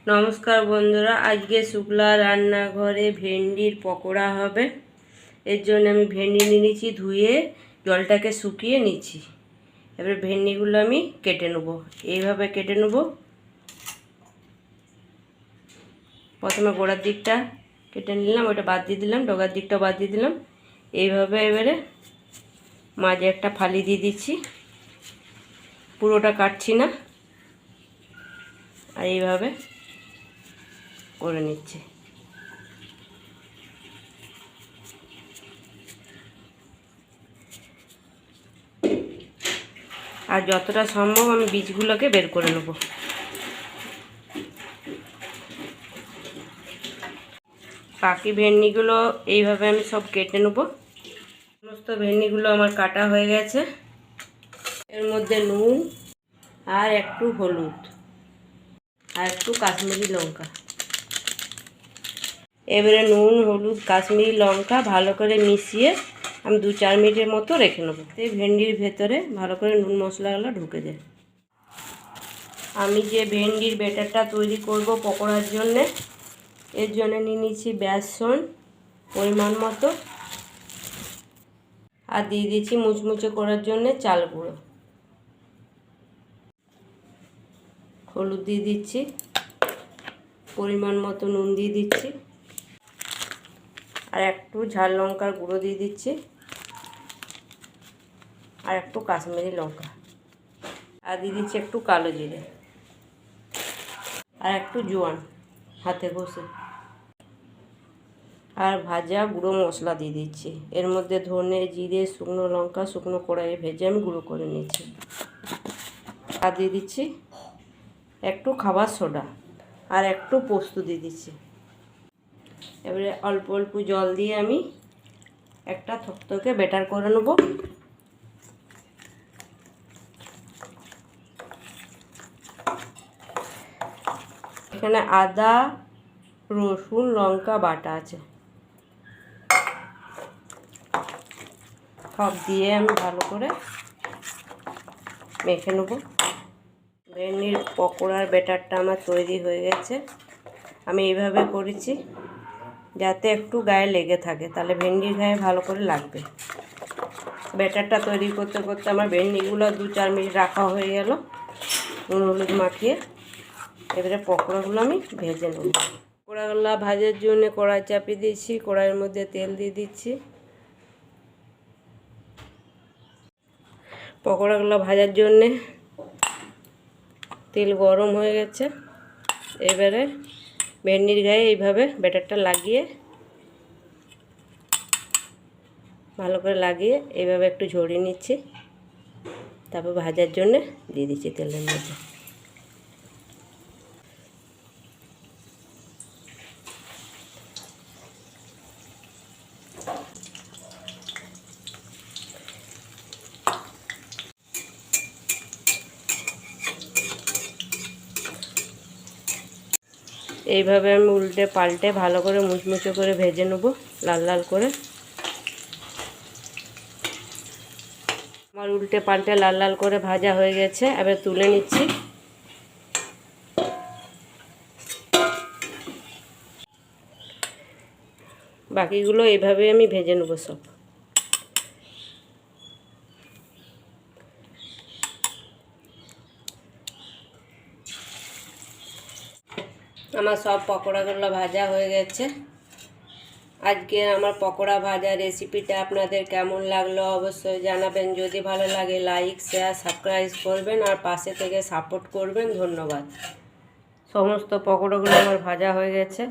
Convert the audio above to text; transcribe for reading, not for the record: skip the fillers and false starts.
নমস্কার বন্ধুরা, আজকে শুক্লা রান্নাঘরে ভেন্ডির পকোড়া হবে। এর জন্য আমি ভেন্ডি নিয়ে নিয়েছি, ধুয়ে জলটাকে শুকিয়ে নিচ্ছি। এবার ভেন্ডিগুলো আমি কেটে নেব, এইভাবে কেটে নেব। প্রথমে গোড়ার দিকটা কেটে নিলাম, ওটা বাদ দিয়ে দিলাম, ডগার দিকটা বাদ দিয়ে দিলাম। এইভাবে এবারে মাঝে একটা ফালি দিয়ে দিচ্ছি, পুরোটা কাটছি না, আর এইভাবে করে নিচ্ছে। আর যতটা সম্ভব আমি বীজগুলোকে বের করে নেব। বাকি ভেন্ডিগুলো এইভাবে আমি সব কেটে নেব। সমস্ত ভেন্ডিগুলো আমার কাটা হয়ে গেছে। এর মধ্যে নুন আর একটু হলুদ আর একটু কাশ্মীরি লঙ্কা। এবারে নুন, হলুদ, কাশ্মীরি লঙ্কা ভালো করে মিশিয়ে আমি 2-4 মিনিটের মতো রেখে নেবো। এই ভেন্ডির ভেতরে ভালো করে নুন মশলাগুলো ঢুকে যায়। আমি যে ভেন্ডির ব্যাটারটা তৈরি করব পকোড়ার জন্যে, এর জন্য নিয়ে নিচ্ছি বেসন পরিমাণ মতো, আর দিয়ে দিচ্ছি মুচমুচে করার জন্যে চাল গুঁড়ো। হলুদ দিয়ে দিচ্ছি, পরিমাণ মতো নুন দিয়ে দিচ্ছি, আর একটু ঝাল লঙ্কার গুঁড়ো দিয়ে দিচ্ছি, আর একটু কাশ্মীরি লঙ্কা, আর দিয়ে দিচ্ছি একটু কালো জিরে, আর একটু জোয়ান হাতে ঘষে, আর ভাজা গুঁড়ো মশলা দিয়ে দিচ্ছি। এর মধ্যে ধনে, জিরে, শুকনো লঙ্কা শুকনো কড়াইয়ে ভেজে আমি গুঁড়ো করে নিচ্ছি। আর দিয়ে দিচ্ছি একটু খাবার সোডা, আর একটু পোস্ত দিয়ে দিচ্ছি। এবারে অল্প অল্প জল দিয়ে আমি একটা থকথকে ব্যাটার করে নেব। এখানে আদা, রসুন, লঙ্কা বাটা আছে, সব দিয়ে আমি ভালো করে মেখে নেব। ভেন্ডির পকোড়ার ব্যাটারটা আমার তৈরি হয়ে গেছে। আমি এইভাবে করেছি যাতে একটু গায়ে লেগে থাকে, তাহলে ভেন্ডির গায়ে ভালো করে লাগবে। ব্যাটারটা তৈরি করতে করতে আমার ভেন্ডিগুলো 2-4 মিনিট রাখা হয়ে গেল নুন হলুদ মাখিয়ে। এবারে পকোড়াগুলো আমি ভেজে নেব। পকোড়াগুলো ভাজার জন্য কড়াই চাপিয়ে দিচ্ছি, কড়াইয়ের মধ্যে তেল দিয়ে দিচ্ছি। পকোড়াগুলো ভাজার জন্যে তেল গরম হয়ে গেছে। এবারে ভেন্ডির গায়ে এইভাবে ব্যাটারটা লাগিয়ে ভালো করে লাগিয়ে এইভাবে একটু ঝরিয়ে নিচ্ছি, তারপর ভাজার জন্য দিয়ে দিচ্ছি তেলের মধ্যে। এইভাবে আমি উল্টে পাল্টে ভালো করে মুচমুচে করে ভেজে নেব, লাল লাল করে। আমার উল্টে পাল্টে লাল লাল করে ভাজা হয়ে গেছে, এবার তুলে নিচ্ছি। বাকিগুলো এইভাবে আমি ভেজে নেব সব। আমার সব পকোড়াগুলো ভাজা হয়ে গেছে। আজকে আমার পকোড়া ভাজা রেসিপিটা আপনাদের কেমন লাগলো অবশ্যই জানাবেন। যদি ভালো লাগে লাইক, শেয়ার, সাবস্ক্রাইব করবেন, আর পাশে থেকে সাপোর্ট করবেন। ধন্যবাদ। সমস্ত পকোড়াগুলো আমার ভাজা হয়ে গেছে।